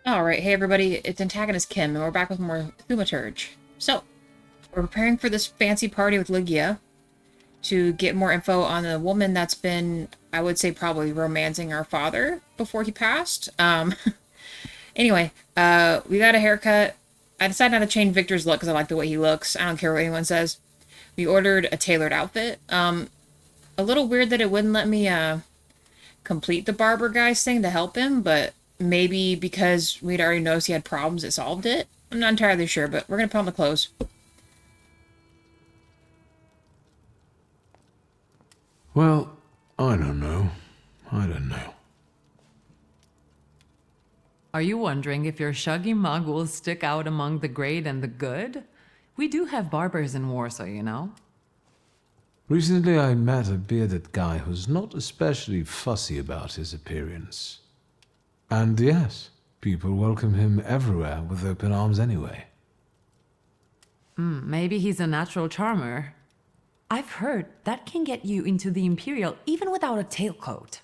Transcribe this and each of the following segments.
Alright, hey everybody, it's AntagonistKim, and we're back with more Thaumaturge. So, we're preparing for this fancy party with Ligia to get more info on the woman that's been, I would say, probably romancing our father before he passed. Anyway, we got a haircut. I decided not to change Victor's look because I like the way he looks. I don't care what anyone says. We ordered a tailored outfit. A little weird that it wouldn't let me, complete the barber guy's thing to help him, but maybe because we'd already noticed he had problems, it solved it. I'm not entirely sure, but we're gonna put on the clothes. Well, I don't know. Are you wondering if your shaggy mug will stick out among the great and the good? We do have barbers in Warsaw, you know. Recently I met a bearded guy who's not especially fussy about his appearance. And yes, people welcome him everywhere with open arms anyway. Maybe he's a natural charmer. I've heard that can get you into the Imperial even without a tailcoat.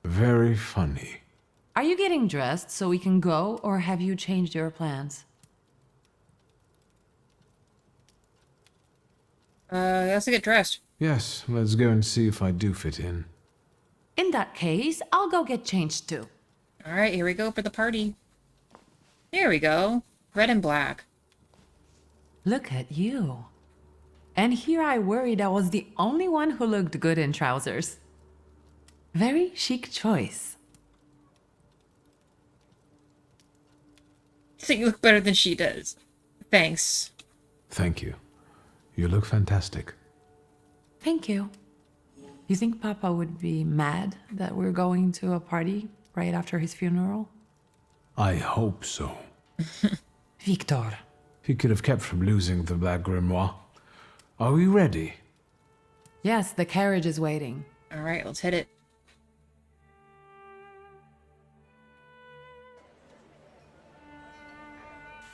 Very funny. Are you getting dressed so we can go, or have you changed your plans? Let's get dressed. Yes, let's go and see if I do fit in. In that case, I'll go get changed too. Alright, here we go for the party. There we go. Red and black. Look at you. And here I worried I was the only one who looked good in trousers. Very chic choice. I think you look better than she does. Thanks. Thank you. You look fantastic. Thank you. You think Papa would be mad that we're going to a party right after his funeral? I hope so. Wictor. He could have kept from losing the Black Grimoire. Are we ready? Yes, the carriage is waiting. Alright, let's hit it.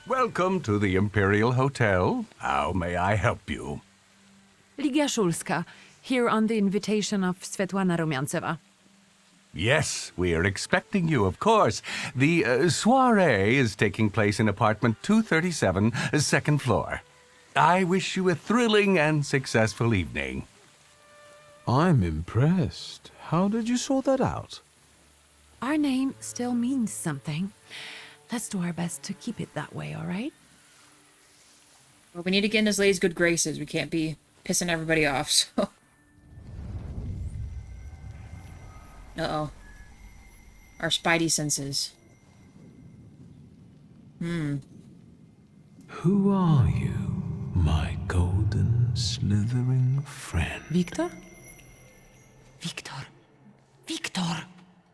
Welcome to the Imperial Hotel. How may I help you? Ligia Szulska, here on the invitation of Svetlana Rumianceva. Yes, we are expecting you, of course. The soiree is taking place in apartment 237, second floor. I wish you a thrilling and successful evening. I'm impressed. How did you sort that out? Our name still means something. Let's do our best to keep it that way, all right? Well, we need to get in this lady's good graces. We can't be pissing everybody off, so... Uh-oh. Our spidey senses. Who are you, my golden slithering friend? Wictor? Wictor? Wictor!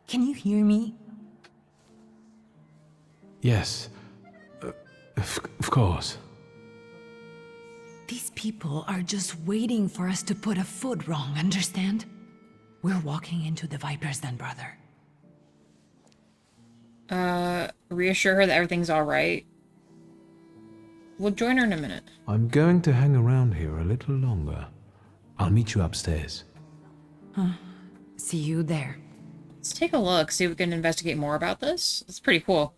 Can you hear me? Yes, of course. These people are just waiting for us to put a foot wrong, understand? We're walking into the Viper's Den, brother. Reassure her that everything's alright. We'll join her in a minute. I'm going to hang around here a little longer. I'll meet you upstairs. See you there. Let's take a look, see if we can investigate more about this. It's pretty cool.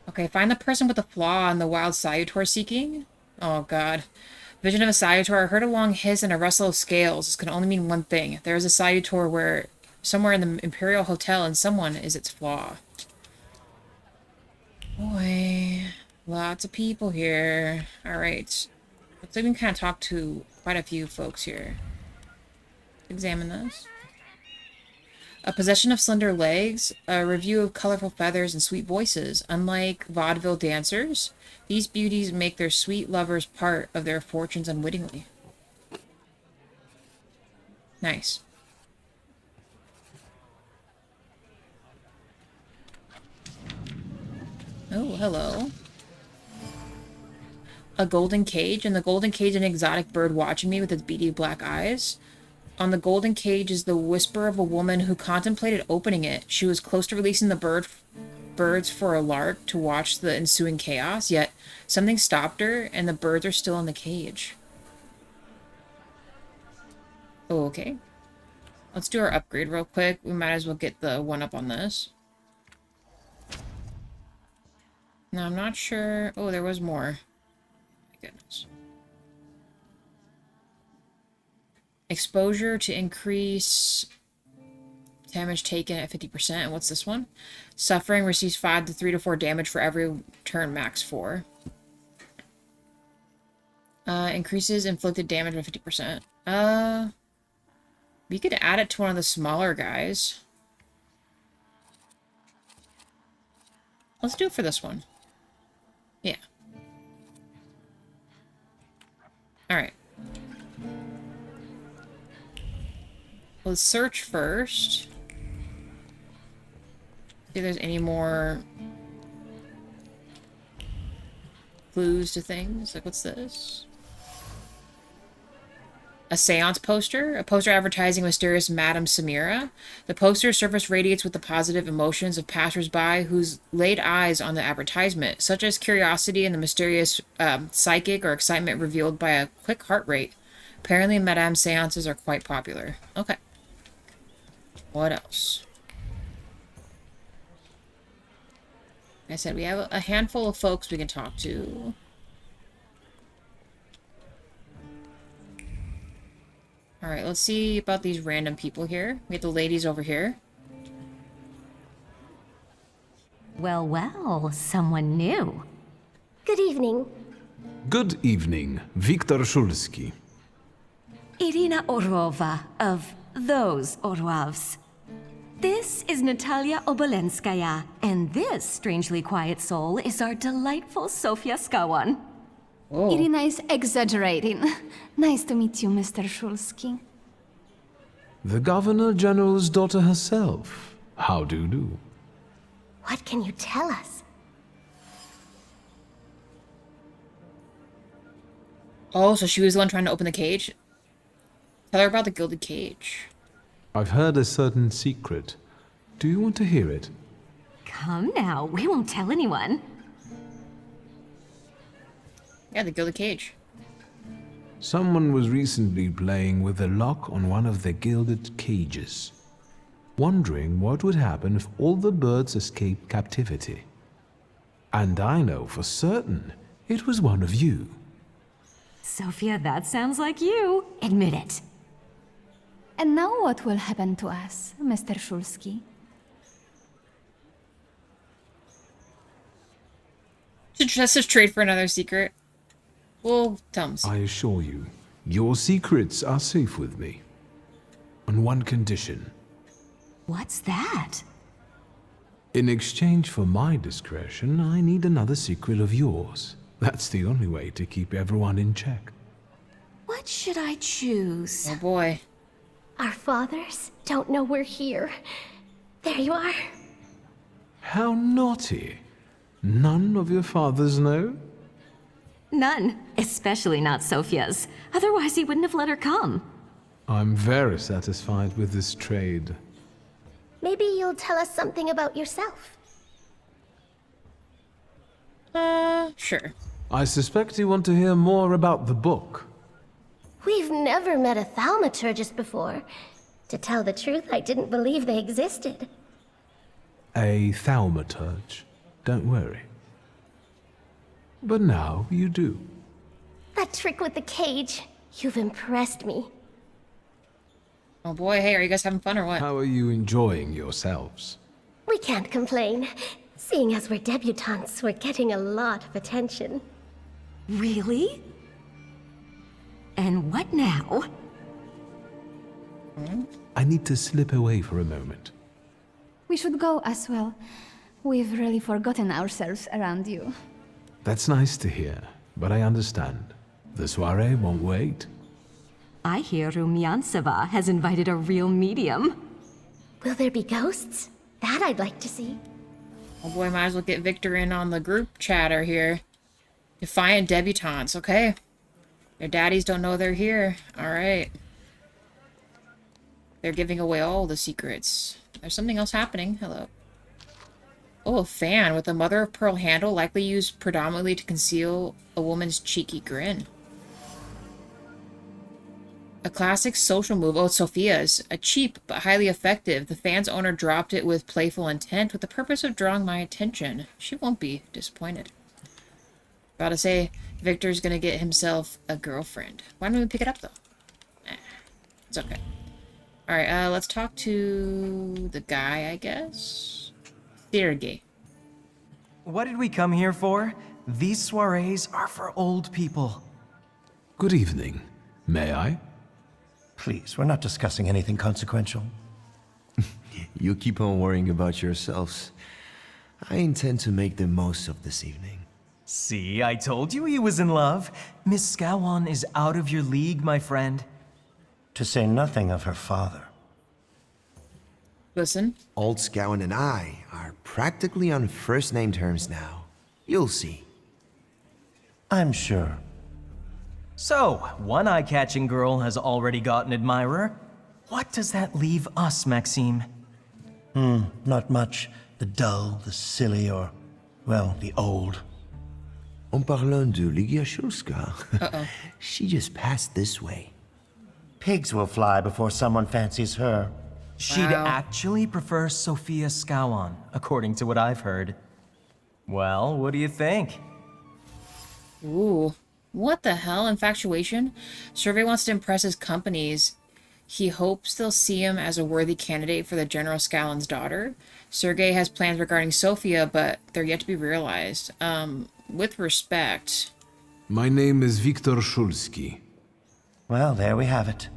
Okay, find the person with the flaw in the wild salutor seeking. Oh god. Vision of a salutor. I heard a long hiss and a rustle of scales. This can only mean one thing. There is a salutor where somewhere in the Imperial Hotel and someone is its flaw. Boy. Lots of people here. Alright. Looks like we can kind of talk to quite a few folks here. Examine this. A possession of slender legs, a review of colorful feathers and sweet voices. Unlike vaudeville dancers, these beauties make their sweet lovers part of their fortunes unwittingly. Nice. Oh, hello. A golden cage. In the golden cage, an exotic bird watching me with its beady black eyes. On the golden cage is the whisper of a woman who contemplated opening it. She was close to releasing the birds for a lark to watch the ensuing chaos, yet something stopped her, and the birds are still in the cage. Oh, okay. Let's do our upgrade real quick. We might as well get the one up on this. Now, I'm not sure... Oh, there was more. My goodness. Exposure to increase damage taken at 50%. And what's this one? Suffering receives 5 to 3 to 4 damage for every turn, max 4. Increases inflicted damage by 50%. We could add it to one of the smaller guys. Let's do it for this one. Yeah. Alright. Let's search first. See if there's any more clues to things. Like, what's this? A seance poster? A poster advertising mysterious Madame Samira. The poster's surface radiates with the positive emotions of passers-by who's laid eyes on the advertisement, such as curiosity and the mysterious psychic or excitement revealed by a quick heart rate. Apparently, Madame seances are quite popular. Okay. What else? Like I said, we have a handful of folks we can talk to. Alright, let's see about these random people here. We have the ladies over here. Well, well, someone new. Good evening. Good evening, Wictor Szulski. Irina Orlova of those Orlovs. This is Natalia Obolenskaya, and this strangely quiet soul is our delightful Sofia Skalon. Oh. Irina is exaggerating. Nice to meet you, Mr. Szulski. The Governor General's daughter herself. How do you do? What can you tell us? Oh, so she was the one trying to open the cage? Tell her about the gilded cage. I've heard a certain secret. Do you want to hear it? Come now, we won't tell anyone. Yeah, the gilded cage. Someone was recently playing with the lock on one of the gilded cages, wondering what would happen if all the birds escaped captivity. And I know for certain it was one of you. Sophia, that sounds like you. Admit it. And now what will happen to us, Mr. Szulski? Should just us trade for another secret. Well, Tums. I assure you, your secrets are safe with me. On one condition. What's that? In exchange for my discretion, I need another secret of yours. That's the only way to keep everyone in check. What should I choose? Oh boy. Our fathers don't know we're here. There you are. How naughty. None of your fathers know? None. Especially not Sophia's. Otherwise, he wouldn't have let her come. I'm very satisfied with this trade. Maybe you'll tell us something about yourself. Sure. I suspect you want to hear more about the book. We've never met a Thaumaturgist before. To tell the truth, I didn't believe they existed. A Thaumaturge. Don't worry. But now you do. That trick with the cage. You've impressed me. Oh boy, hey, are you guys having fun or what? How are you enjoying yourselves? We can't complain. Seeing as we're debutantes, we're getting a lot of attention. Really? And what now? I need to slip away for a moment. We should go as well. We've really forgotten ourselves around you. That's nice to hear, but I understand. The soiree won't wait. I hear Rumyantseva has invited a real medium. Will there be ghosts? That I'd like to see. Oh boy, might as well get Victor in on the group chatter here. Defiant debutantes, okay. Their daddies don't know they're here. Alright. They're giving away all the secrets. There's something else happening. Hello. Oh, a fan with a mother-of-pearl handle likely used predominantly to conceal a woman's cheeky grin. A classic social move. Oh, it's Sophia's. A cheap but highly effective. The fan's owner dropped it with playful intent with the purpose of drawing my attention. She won't be disappointed. About to say, Victor's gonna get himself a girlfriend. Why don't we pick it up, though? It's okay. Alright, let's talk to the guy, I guess. Sergey. What did we come here for? These soirees are for old people. Good evening. May I? Please, we're not discussing anything consequential. You keep on worrying about yourselves. I intend to make the most of this evening. See, I told you he was in love. Miss Skalon is out of your league, my friend. To say nothing of her father. Listen. Old Skalon and I are practically on first-name terms now. You'll see. I'm sure. So, one eye-catching girl has already got an admirer. What does that leave us, Maxime? Not much. The dull, the silly, or, well, the old. En parlant de Wictor Szulski, Uh-oh. she just passed this way. Pigs will fly before someone fancies her. She'd Wow. actually prefer Sophia Skalon, according to what I've heard. Well, what do you think? Ooh. What the hell? Infatuation? Survey wants to impress his companies. He hopes they'll see him as a worthy candidate for the General Skalon's daughter. Sergei has plans regarding Sophia, but they're yet to be realized. With respect... My name is Wictor Szulski. Well, there we have it.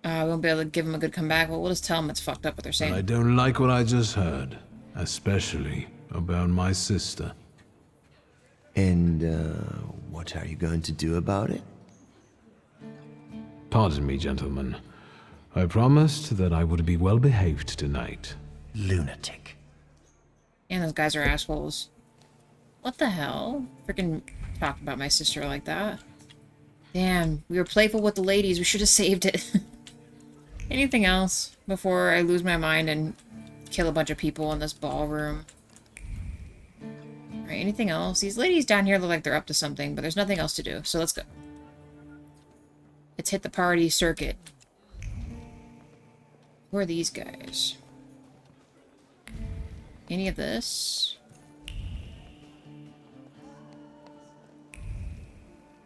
I won't be able to give him a good comeback, but we'll just tell him it's fucked up what they're saying. I don't like what I just heard, especially about my sister. And, what are you going to do about it? Pardon me, gentlemen. I promised that I would be well behaved tonight. Lunatic. And those guys are assholes. What the hell? Freaking talk about my sister like that. Damn, we were playful with the ladies. We should have saved it. Anything else before I lose my mind and kill a bunch of people in this ballroom? Alright, anything else? These ladies down here look like they're up to something, but there's nothing else to do, so let's go. Let's hit the party circuit. Who are these guys? Any of this?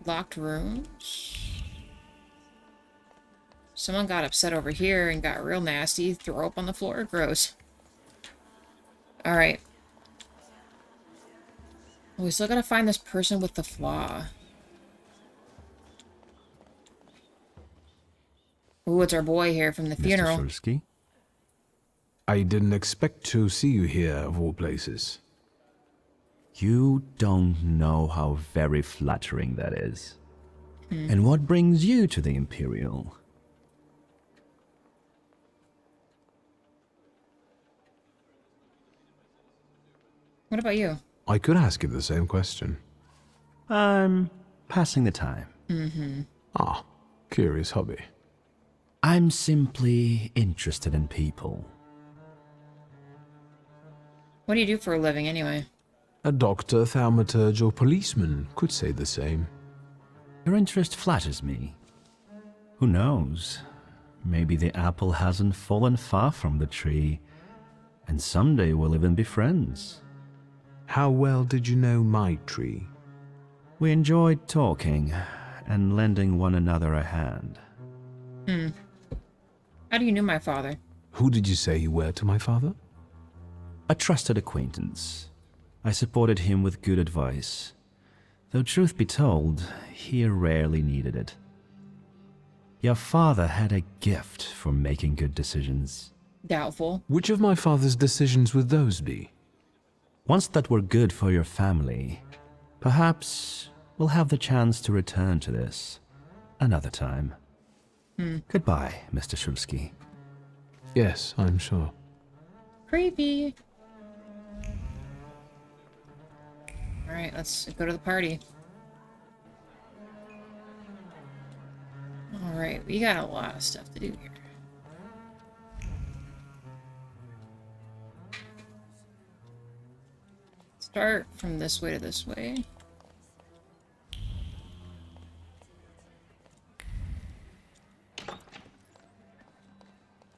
Locked rooms? Someone got upset over here and got real nasty. Throw up on the floor. Gross. Alright. We still gotta find this person with the flaw. Ooh, it's our boy here from the funeral. Mr. Szulski? I didn't expect to see you here, of all places. You don't know how very flattering that is. And what brings you to the Imperial? What about you? I could ask you the same question. I'm passing the time. Ah, curious hobby. I'm simply interested in people. What do you do for a living, anyway? A doctor, thaumaturge, or policeman could say the same. Your interest flatters me. Who knows? Maybe the apple hasn't fallen far from the tree, and someday we'll even be friends. How well did you know my tree? We enjoyed talking and lending one another a hand. How do you know my father? Who did you say you were to my father? A trusted acquaintance. I supported him with good advice. Though truth be told, he rarely needed it. Your father had a gift for making good decisions. Doubtful. Which of my father's decisions would those be? Ones that were good for your family. Perhaps we'll have the chance to return to this another time. Goodbye, Mr. Szulski. Yes, I'm sure. Creepy. Alright, let's go to the party. Alright, we got a lot of stuff to do here. start from this way to this way.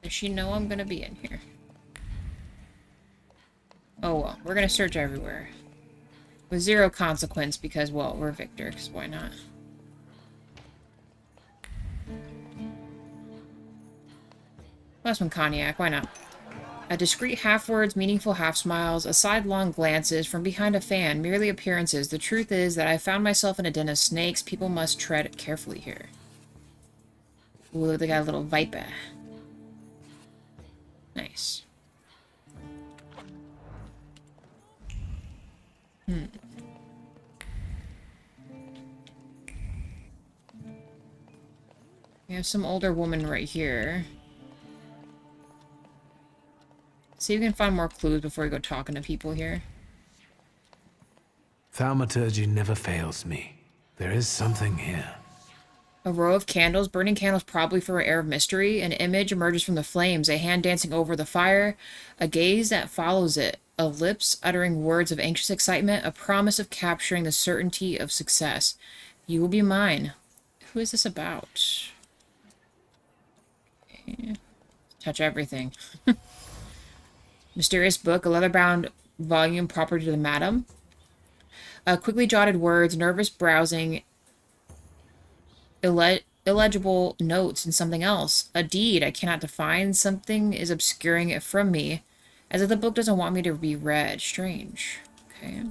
Does she know I'm gonna be in here? Oh well, we're gonna search everywhere. With zero consequence because, well, we're Victor, because why not? Last one, cognac, why not? A discreet half-words, meaningful half-smiles, a sidelong glances from behind a fan, merely appearances. The truth is that I found myself in a den of snakes. People must tread carefully here. Ooh, they got a little viper. Nice. We have some older woman right here. See if we can find more clues before we go talking to people here. Thaumaturge never fails me. There is something here. A row of candles, burning candles probably for an air of mystery. An image emerges from the flames, a hand dancing over the fire, a gaze that follows it, a lips uttering words of anxious excitement, a promise of capturing the certainty of success. You will be mine. Who is this about? Okay. Touch everything. Mysterious book, a leather-bound volume proper to the madam. Quickly jotted words, nervous browsing, illegible notes, and something else. A deed I cannot define. Something is obscuring it from me, as if the book doesn't want me to be read. Strange. Okay.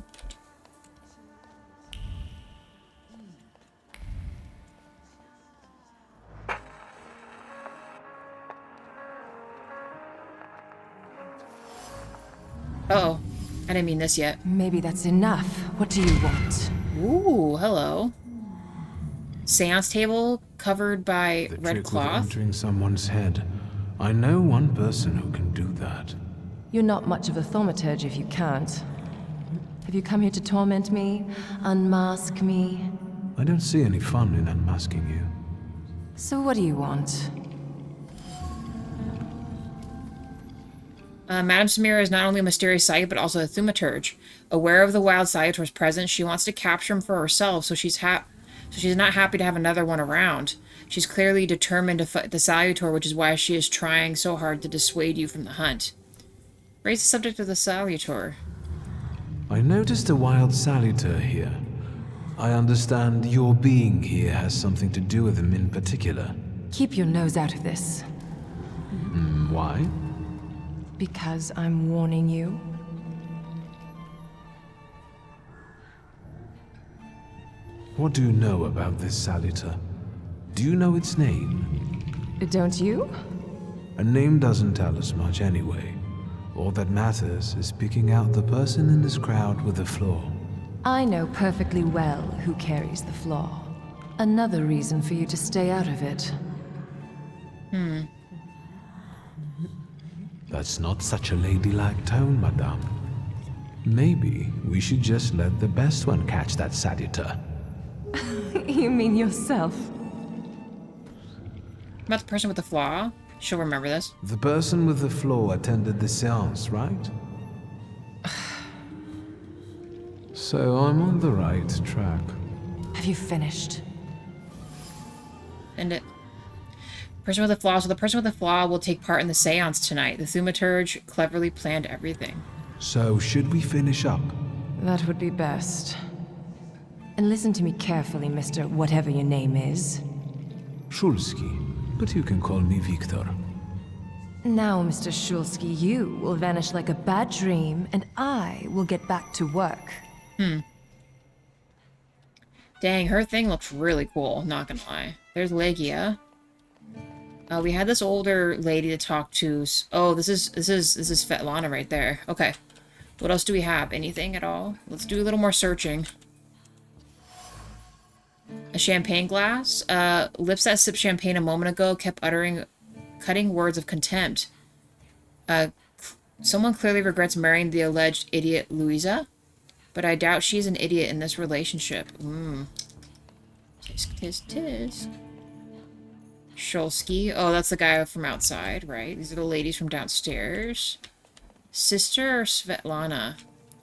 Uh-oh. I didn't mean this yet. Maybe that's enough. What do you want? Ooh, hello. Seance table covered by The red trick with cloth. entering someone's head. I know one person who can do that. You're not much of a thaumaturge if you can't. Have you come here to torment me? Unmask me? I don't see any fun in unmasking you. So what do you want? Madame Samira is not only a mysterious sight, but also a thaumaturge. Aware of the wild salutors present, she wants to capture him for herself, so she's not happy to have another one around. She's clearly determined to fight the salutor, which is why she is trying so hard to dissuade you from the hunt. Raise the subject of the salutor. I noticed a wild salutor here. I understand your being here has something to do with him in particular. Keep your nose out of this. Why? Because I'm warning you. What do you know about this salutor? Do you know its name? Don't you? A name doesn't tell us much anyway. All that matters is picking out the person in this crowd with the flaw. I know perfectly well who carries the flaw. Another reason for you to stay out of it. That's not such a ladylike tone, madame. Maybe we should just let the best one catch that salutor. You mean yourself? About the person with the flaw? She'll remember this. The person with the flaw attended the seance, right? So I'm on the right track. Have you finished? And it. Person with the flaw. So the person with the flaw will take part in the seance tonight. The thaumaturge cleverly planned everything. So should we finish up? That would be best. And listen to me carefully, Mr. Whatever your name is. Szulski, but you can call me Wictor. Now, Mr. Szulski, you will vanish like a bad dream, and I will get back to work. Dang, her thing looks really cool, not gonna lie. There's Legia. We had this older lady to talk to. Oh, this is Svetlana right there. Okay. What else do we have? Anything at all? Let's do a little more searching. A champagne glass. Lips that sipped champagne a moment ago kept uttering cutting words of contempt. Someone clearly regrets marrying the alleged idiot Louisa, but I doubt she's an idiot in this relationship. Tisk, tisk, tisk. Szulski. Oh, that's the guy from outside, right? These are the ladies from downstairs. Sister or Svetlana?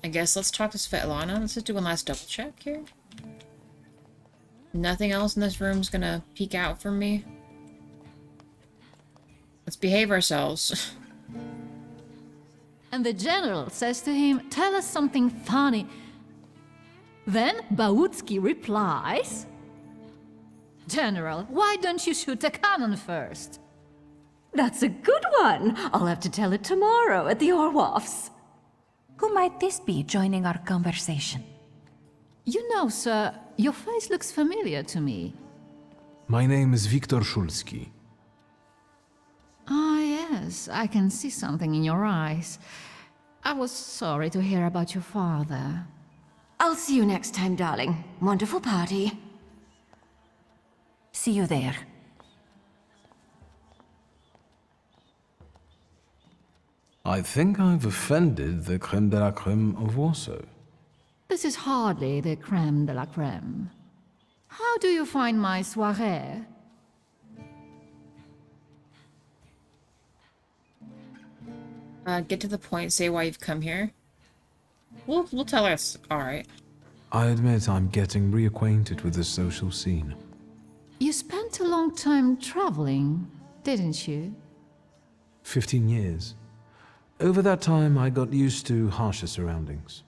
I guess let's talk to Svetlana. Let's just do one last double check here. Nothing else in this room's gonna peek out for me. Let's behave ourselves. And the general says to him, "Tell us something funny." Then Bautski replies, "General, why don't you shoot a cannon first?" That's a good one. I'll have to tell it tomorrow at the Orwovs. Who might this be joining our conversation? You know, sir, your face looks familiar to me. My name is Wictor Szulski. Ah, yes, I can see something in your eyes. I was sorry to hear about your father. I'll see you next time, darling. Wonderful party. See you there. I think I've offended the creme de la creme of Warsaw. This is hardly the creme de la creme. How do you find my soirée? Get to the point, say why you've come here. We'll tell us. Alright. I admit I'm getting reacquainted with the social scene. You spent a long time traveling, didn't you? 15 years. Over that time, I got used to harsher surroundings.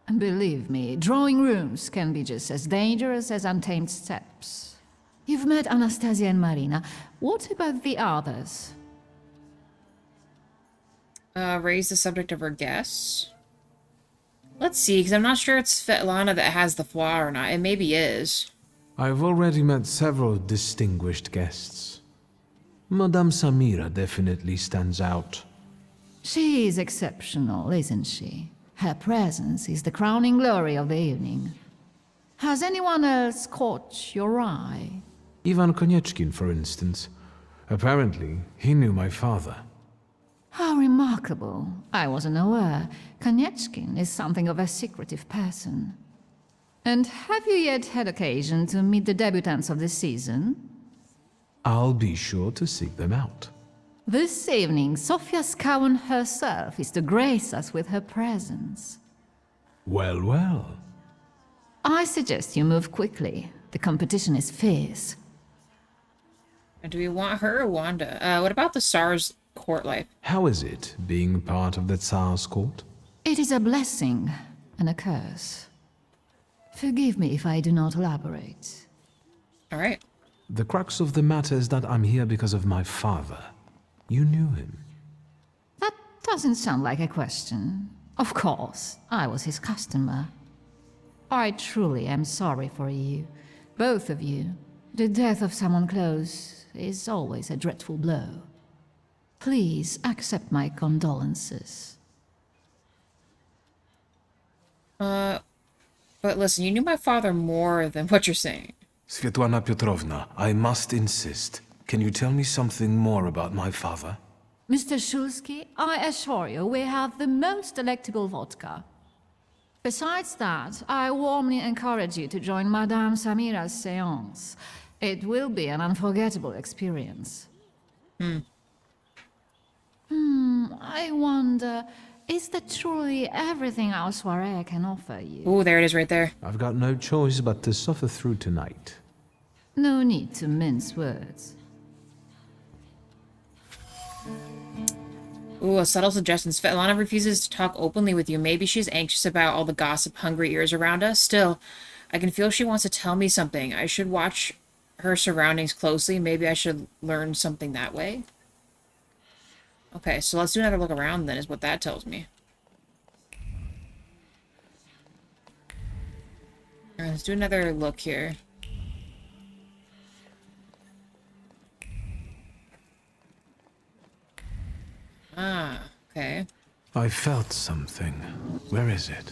And believe me, drawing rooms can be just as dangerous as untamed steppes. You've met Anastasia and Marina. What about the others? Raise the subject of her guests. Let's see, because I'm not sure it's Svetlana that has the flaw or not. It maybe is. I've already met several distinguished guests. Madame Samira definitely stands out. She is exceptional, isn't she? Her presence is the crowning glory of the evening. Has anyone else caught your eye? Ivan Konieczkin, for instance. Apparently, he knew my father. How remarkable. I wasn't aware. Konieczkin is something of a secretive person. And have you yet had occasion to meet the debutants of the season? I'll be sure to seek them out. This evening, Sofia Skalon herself is to grace us with her presence. Well, well. I suggest you move quickly. The competition is fierce. Do we want her or Wanda? What about the Tsar's court life? How is it, being part of the Tsar's court? It is a blessing and a curse. Forgive me if I do not elaborate. All right. The crux of the matter is that I'm here because of my father. You knew him. That doesn't sound like a question. Of course, I was his customer. I truly am sorry for you, both of you. The death of someone close is always a dreadful blow. Please accept my condolences. But listen, you knew my father more than what you're saying. Svetlana Petrovna, I must insist. Can you tell me something more about my father? Mr. Szulski, I assure you we have the most delectable vodka. Besides that, I warmly encourage you to join Madame Samira's séance. It will be an unforgettable experience. I wonder, is that truly everything our soirée can offer you? Ooh, there it is right there. I've got no choice but to suffer through tonight. No need to mince words. Ooh, a subtle suggestion. Svetlana refuses to talk openly with you. Maybe she's anxious about all the gossip-hungry ears around us. Still, I can feel she wants to tell me something. I should watch her surroundings closely. Maybe I should learn something that way. Okay, so let's do another look around then, is what that tells me. Alright, let's do another look here. Ah, okay. I felt something. Where is it?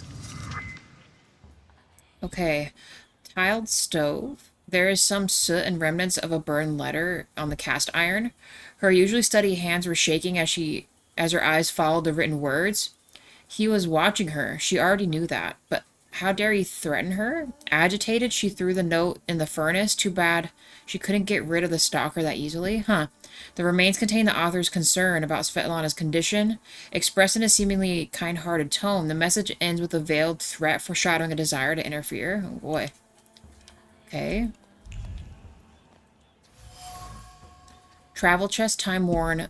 Okay. Tiled stove. There is some soot and remnants of a burned letter on the cast iron. Her usually steady hands were shaking as her eyes followed the written words. He was watching her. She already knew that, but How dare you threaten her? Agitated, she threw the note in the furnace. Too bad she couldn't get rid of the stalker that easily. Huh. The remains contain the author's concern about Svetlana's condition. Expressed in a seemingly kind-hearted tone, the message ends with a veiled threat foreshadowing a desire to interfere. Oh boy. Okay. Travel chest, time-worn,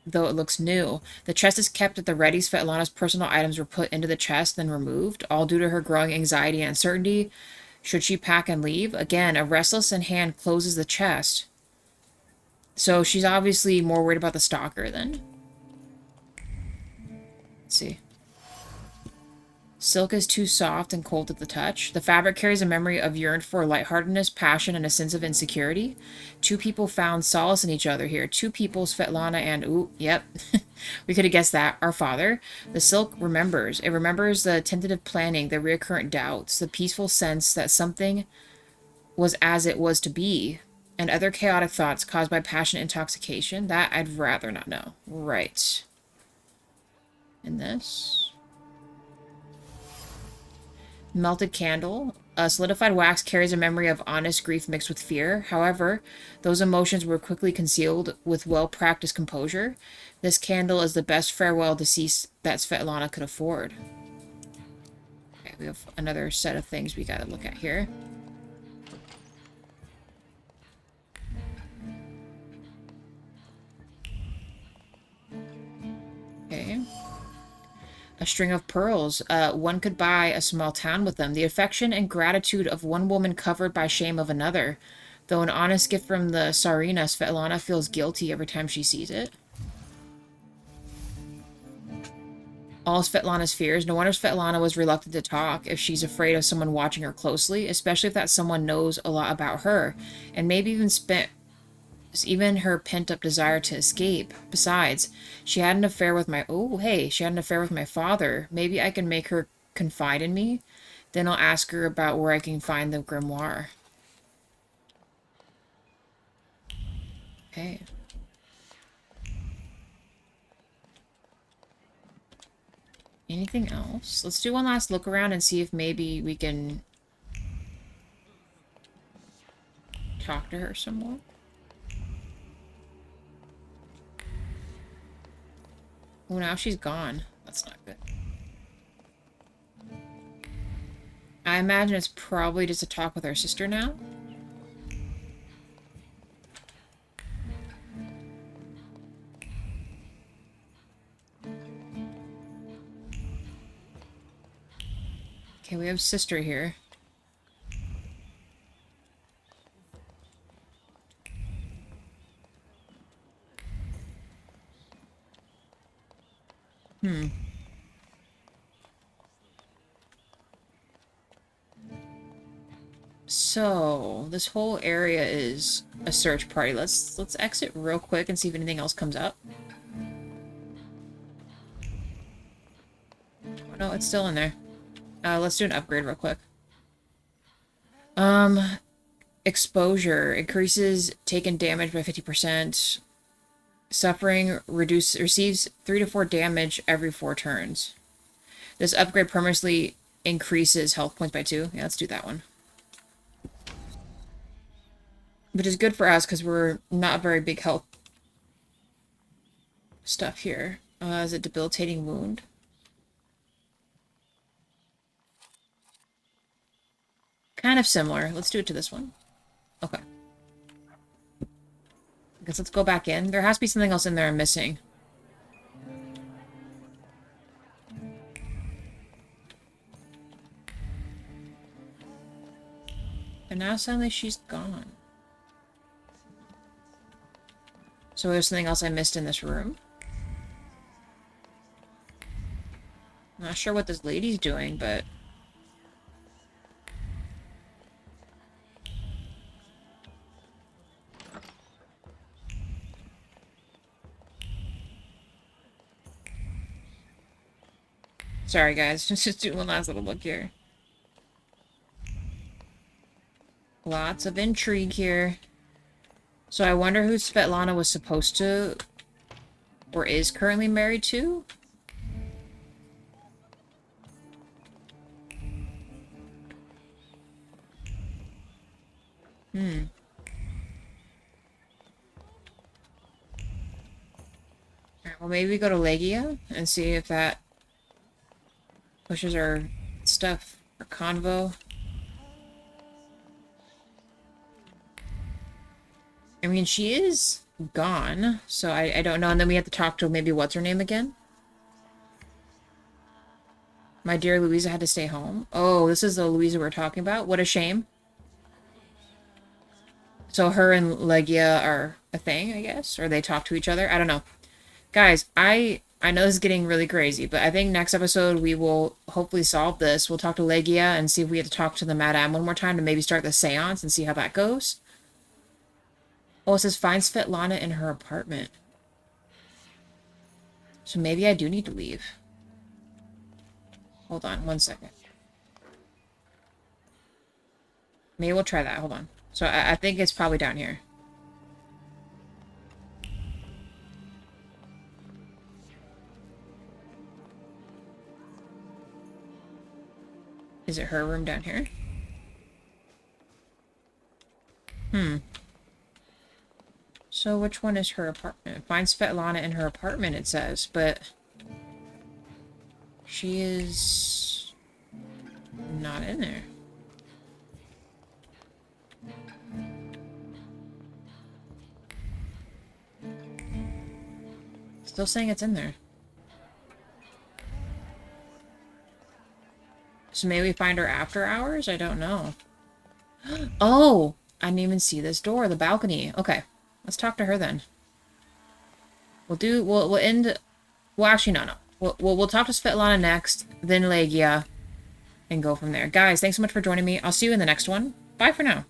though it looks new. The chest is kept at the ready. Svetlana's personal items were put into the chest, then removed, all due to her growing anxiety and uncertainty. Should she pack and leave? Again, a restless hand closes the chest. So she's obviously more worried about the stalker then. Let's see. Silk is too soft and cold at the touch. The fabric carries a memory of yearned for lightheartedness, passion, and a sense of insecurity. Two people found solace in each other here. Two people, Svetlana and... Ooh, yep. We could have guessed that. Our father. The silk remembers. It remembers the tentative planning, the recurrent doubts, the peaceful sense that something was as it was to be, and other chaotic thoughts caused by passion intoxication. That I'd rather not know. Right. And this... Melted candle. Solidified wax carries a memory of honest grief mixed with fear. However, those emotions were quickly concealed with well-practiced composure. This candle is the best farewell decease that Svetlana could afford. Okay, we have another set of things we gotta look at here. Okay. A string of pearls. One could buy a small town with them. The affection and gratitude of one woman covered by shame of another. Though an honest gift from the Tsarina, Svetlana feels guilty every time she sees it. All Svetlana's fears. No wonder Svetlana was reluctant to talk if she's afraid of someone watching her closely, especially if that someone knows a lot about her, and maybe even her pent-up desire to escape. Besides, she had an affair with my... Oh, hey, she had an affair with my father. Maybe I can make her confide in me. Then I'll ask her about where I can find the grimoire. Okay. Anything else? Let's do one last look around and see if maybe we can talk to her some more. Oh, now she's gone. That's not good. I imagine it's probably just a talk with her sister now. Okay, we have sister here. So, this whole area is a search party. Let's exit real quick and see if anything else comes up. Oh, no, it's still in there. Let's do an upgrade real quick. Exposure increases taken damage by 50%. Suffering receives 3 to 4 damage every 4 turns. This upgrade permanently increases health points by 2. Yeah, let's do that one. Which is good for us because we're not very big health stuff here. Is it debilitating wound? Kind of similar. Let's do it to this one. Okay. I guess let's go back in. There has to be something else in there I'm missing. And now suddenly she's gone. So there's something else I missed in this room. Not sure what this lady's doing, but... Sorry, guys. Just do one last little look here. Lots of intrigue here. So I wonder who Svetlana was supposed to... or is currently married to? Hmm. Alright, well, maybe we go to Legia and see if that pushes our stuff for convo. I mean, she is gone, so I don't know. And then we have to talk to maybe what's her name again? My dear Louisa had to stay home. Oh, this is the Louisa we're talking about? What a shame. So her and Legia are a thing, I guess? Or they talk to each other? I don't know. Guys, I know this is getting really crazy, but I think next episode we will hopefully solve this. We'll talk to Legia and see if we have to talk to the Madame one more time to maybe start the seance and see how that goes. Oh, it says find Svetlana in her apartment. So maybe I do need to leave. Hold on, 1 second. Maybe we'll try that. Hold on. So I think it's probably down here. Is it her room down here? So which one is her apartment? Find Svetlana in her apartment, it says, but she is not in there. Still saying it's in there. So maybe we find her after hours? I don't know. Oh! I didn't even see this door, the balcony. Okay. Let's talk to her then. We'll end... Well, actually, no. We'll talk to Svetlana next, then Legia, and go from there. Guys, thanks so much for joining me. I'll see you in the next one. Bye for now.